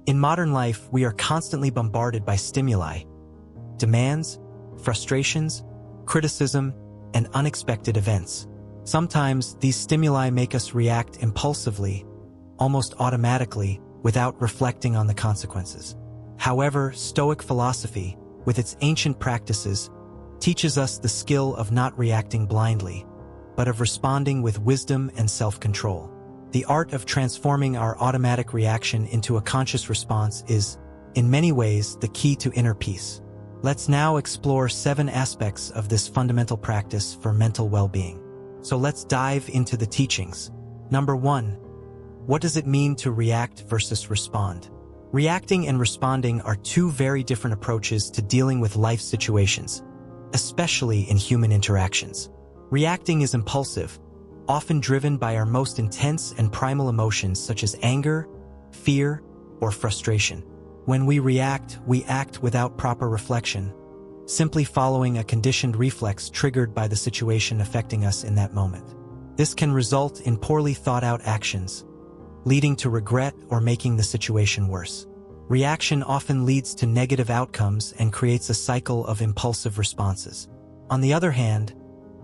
In modern life, we are constantly bombarded by stimuli, demands, frustrations, criticism, and unexpected events. Sometimes these stimuli make us react impulsively, almost automatically, without reflecting on the consequences. However, Stoic philosophy, with its ancient practices, teaches us the skill of not reacting blindly, but of responding with wisdom and self-control. The art of transforming our automatic reaction into a conscious response is, in many ways, the key to inner peace. Let's now explore 7 aspects of this fundamental practice for mental well-being. So let's dive into the teachings. Number 1. What does it mean to react versus respond? Reacting and responding are 2 very different approaches to dealing with life situations, especially in human interactions. Reacting is impulsive, often driven by our most intense and primal emotions such as anger, fear, or frustration. When we react, we act without proper reflection, simply following a conditioned reflex triggered by the situation affecting us in that moment. This can result in poorly thought-out actions, leading to regret or making the situation worse. Reaction often leads to negative outcomes and creates a cycle of impulsive responses. On the other hand,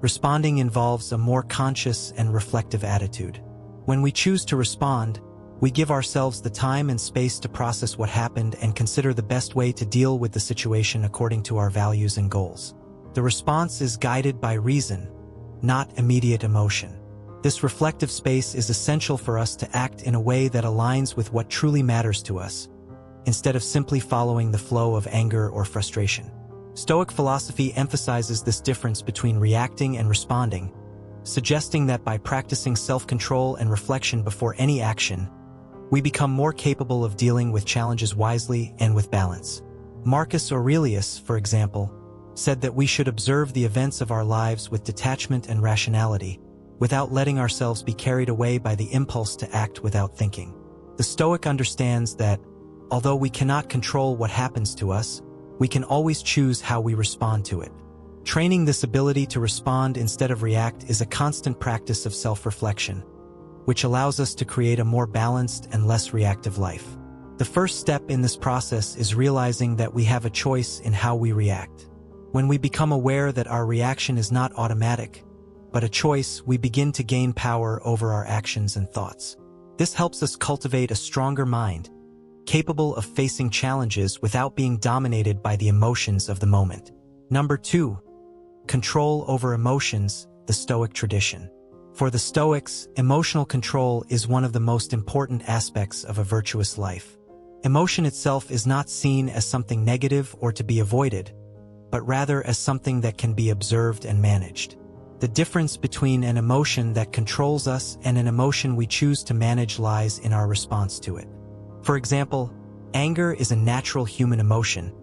responding involves a more conscious and reflective attitude. When we choose to respond, we give ourselves the time and space to process what happened and consider the best way to deal with the situation according to our values and goals. The response is guided by reason, not immediate emotion. This reflective space is essential for us to act in a way that aligns with what truly matters to us, instead of simply following the flow of anger or frustration. Stoic philosophy emphasizes this difference between reacting and responding, suggesting that by practicing self-control and reflection before any action, we become more capable of dealing with challenges wisely and with balance. Marcus Aurelius, for example, said that we should observe the events of our lives with detachment and rationality, without letting ourselves be carried away by the impulse to act without thinking. The Stoic understands that, although we cannot control what happens to us, we can always choose how we respond to it. Training this ability to respond instead of react is a constant practice of self-reflection, which allows us to create a more balanced and less reactive life. The first step in this process is realizing that we have a choice in how we react. When we become aware that our reaction is not automatic, but a choice, we begin to gain power over our actions and thoughts. This helps us cultivate a stronger mind, capable of facing challenges without being dominated by the emotions of the moment. Number 2. Control over emotions, the Stoic tradition. For the Stoics, emotional control is one of the most important aspects of a virtuous life. Emotion itself is not seen as something negative or to be avoided, but rather as something that can be observed and managed. The difference between an emotion that controls us and an emotion we choose to manage lies in our response to it. For example, anger is a natural human emotion,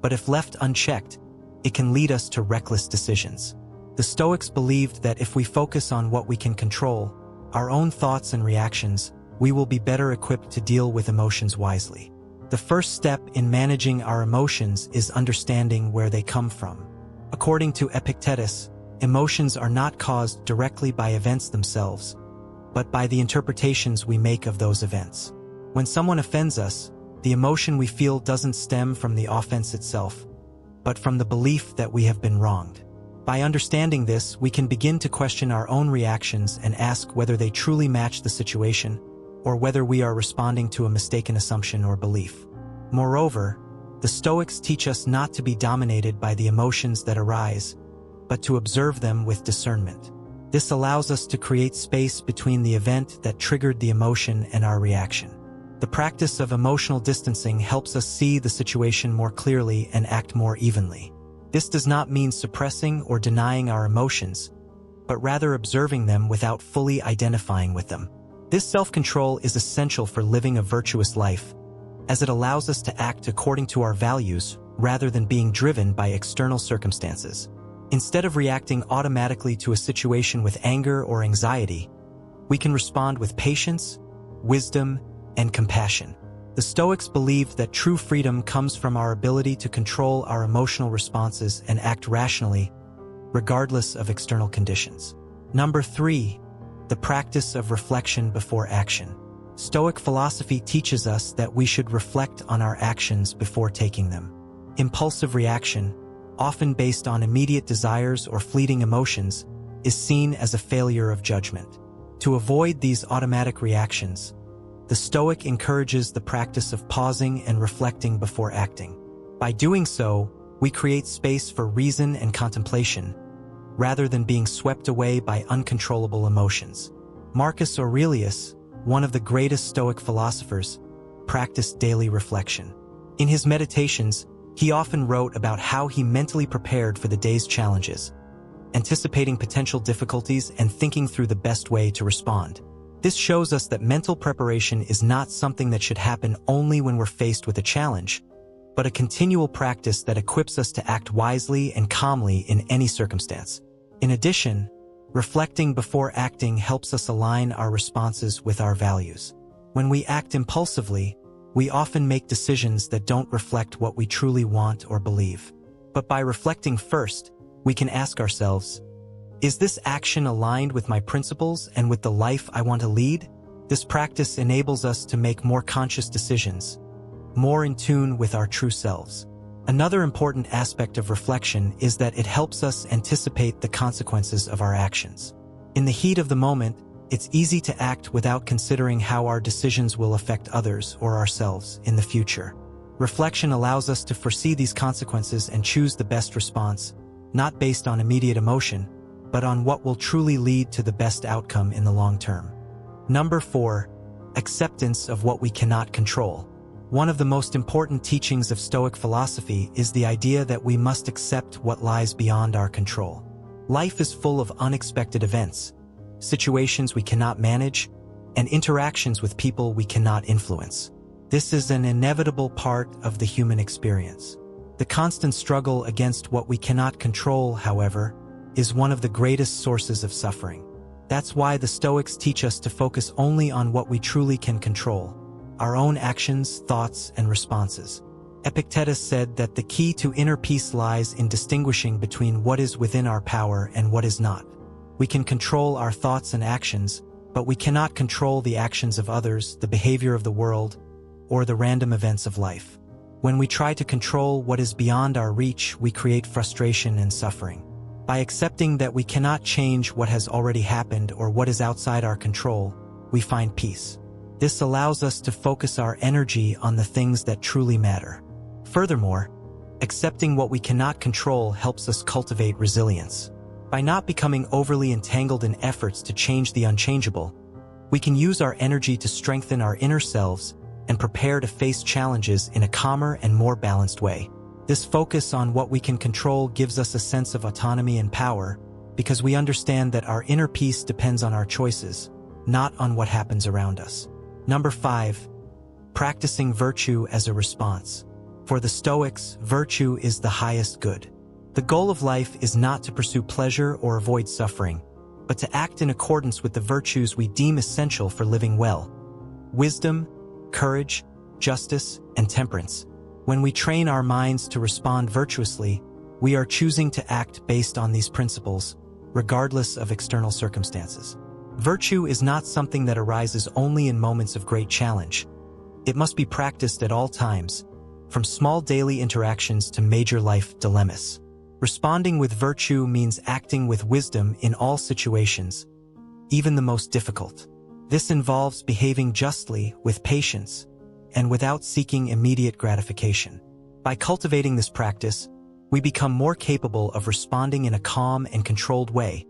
but if left unchecked, it can lead us to reckless decisions. The Stoics believed that if we focus on what we can control, our own thoughts and reactions, we will be better equipped to deal with emotions wisely. The first step in managing our emotions is understanding where they come from. According to Epictetus, emotions are not caused directly by events themselves, but by the interpretations we make of those events. When someone offends us, the emotion we feel doesn't stem from the offense itself, but from the belief that we have been wronged. By understanding this, we can begin to question our own reactions and ask whether they truly match the situation, or whether we are responding to a mistaken assumption or belief. Moreover, the Stoics teach us not to be dominated by the emotions that arise, but to observe them with discernment. This allows us to create space between the event that triggered the emotion and our reaction. The practice of emotional distancing helps us see the situation more clearly and act more evenly. This does not mean suppressing or denying our emotions, but rather observing them without fully identifying with them. This self-control is essential for living a virtuous life, as it allows us to act according to our values rather than being driven by external circumstances. Instead of reacting automatically to a situation with anger or anxiety, we can respond with patience, wisdom, and compassion. The Stoics believed that true freedom comes from our ability to control our emotional responses and act rationally, regardless of external conditions. Number 3. The practice of reflection before action. Stoic philosophy teaches us that we should reflect on our actions before taking them. Impulsive reaction, often based on immediate desires or fleeting emotions, is seen as a failure of judgment. To avoid these automatic reactions, the Stoic encourages the practice of pausing and reflecting before acting. By doing so, we create space for reason and contemplation, rather than being swept away by uncontrollable emotions. Marcus Aurelius, one of the greatest Stoic philosophers, practiced daily reflection. In his meditations, he often wrote about how he mentally prepared for the day's challenges, anticipating potential difficulties and thinking through the best way to respond. This shows us that mental preparation is not something that should happen only when we're faced with a challenge, but a continual practice that equips us to act wisely and calmly in any circumstance. In addition, reflecting before acting helps us align our responses with our values. When we act impulsively, we often make decisions that don't reflect what we truly want or believe. But by reflecting first, we can ask ourselves, is this action aligned with my principles and with the life I want to lead? This practice enables us to make more conscious decisions, more in tune with our true selves. Another important aspect of reflection is that it helps us anticipate the consequences of our actions. In the heat of the moment, it's easy to act without considering how our decisions will affect others or ourselves in the future. Reflection allows us to foresee these consequences and choose the best response, not based on immediate emotion, but on what will truly lead to the best outcome in the long term. Number 4, acceptance of what we cannot control. One of the most important teachings of Stoic philosophy is the idea that we must accept what lies beyond our control. Life is full of unexpected events, situations we cannot manage, and interactions with people we cannot influence. This is an inevitable part of the human experience. The constant struggle against what we cannot control, however, is one of the greatest sources of suffering. That's why the Stoics teach us to focus only on what we truly can control: our own actions, thoughts, and responses. Epictetus said that the key to inner peace lies in distinguishing between what is within our power and what is not. We can control our thoughts and actions, but we cannot control the actions of others, the behavior of the world, or the random events of life. When we try to control what is beyond our reach, we create frustration and suffering. By accepting that we cannot change what has already happened or what is outside our control, we find peace. This allows us to focus our energy on the things that truly matter. Furthermore, accepting what we cannot control helps us cultivate resilience. By not becoming overly entangled in efforts to change the unchangeable, we can use our energy to strengthen our inner selves and prepare to face challenges in a calmer and more balanced way. This focus on what we can control gives us a sense of autonomy and power, because we understand that our inner peace depends on our choices, not on what happens around us. Number 5, practicing virtue as a response. For the Stoics, virtue is the highest good. The goal of life is not to pursue pleasure or avoid suffering, but to act in accordance with the virtues we deem essential for living well: wisdom, courage, justice, and temperance. When we train our minds to respond virtuously, we are choosing to act based on these principles, regardless of external circumstances. Virtue is not something that arises only in moments of great challenge. It must be practiced at all times, from small daily interactions to major life dilemmas. Responding with virtue means acting with wisdom in all situations, even the most difficult. This involves behaving justly, with patience, and without seeking immediate gratification. By cultivating this practice, we become more capable of responding in a calm and controlled way,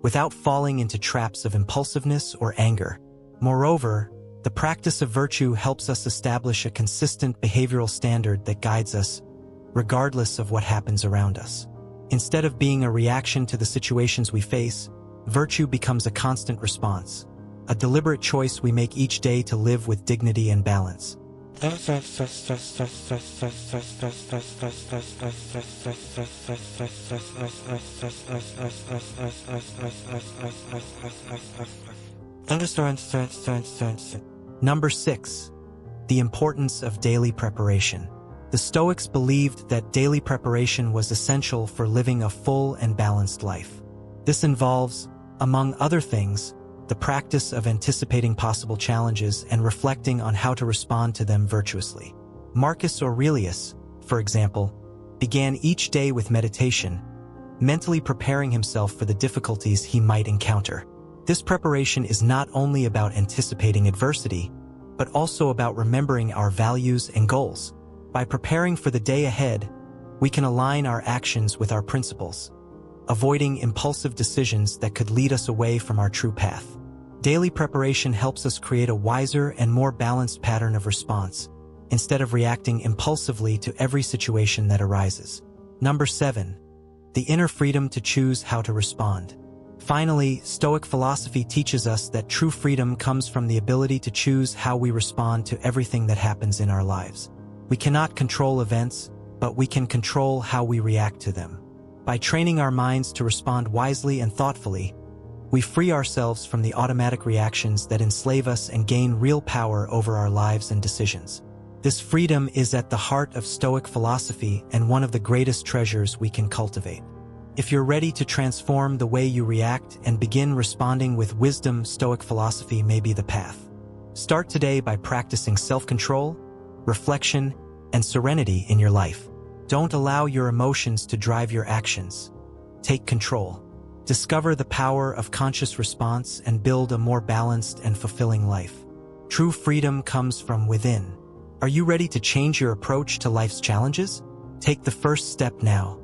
without falling into traps of impulsiveness or anger. Moreover, the practice of virtue helps us establish a consistent behavioral standard that guides us, regardless of what happens around us. Instead of being a reaction to the situations we face, virtue becomes a constant response, a deliberate choice we make each day to live with dignity and balance. Number 6, the importance of daily preparation. The Stoics believed that daily preparation was essential for living a full and balanced life. This involves, among other things, the practice of anticipating possible challenges and reflecting on how to respond to them virtuously. Marcus Aurelius, for example, began each day with meditation, mentally preparing himself for the difficulties he might encounter. This preparation is not only about anticipating adversity, but also about remembering our values and goals. By preparing for the day ahead, we can align our actions with our principles, avoiding impulsive decisions that could lead us away from our true path. Daily preparation helps us create a wiser and more balanced pattern of response, instead of reacting impulsively to every situation that arises. Number 7. The inner freedom to choose how to respond. Finally, Stoic philosophy teaches us that true freedom comes from the ability to choose how we respond to everything that happens in our lives. We cannot control events, but we can control how we react to them. By training our minds to respond wisely and thoughtfully, we free ourselves from the automatic reactions that enslave us and gain real power over our lives and decisions. This freedom is at the heart of Stoic philosophy and one of the greatest treasures we can cultivate. If you're ready to transform the way you react and begin responding with wisdom, Stoic philosophy may be the path. Start today by practicing self-control, reflection, and serenity in your life. Don't allow your emotions to drive your actions. Take control. Discover the power of conscious response and build a more balanced and fulfilling life. True freedom comes from within. Are you ready to change your approach to life's challenges? Take the first step now.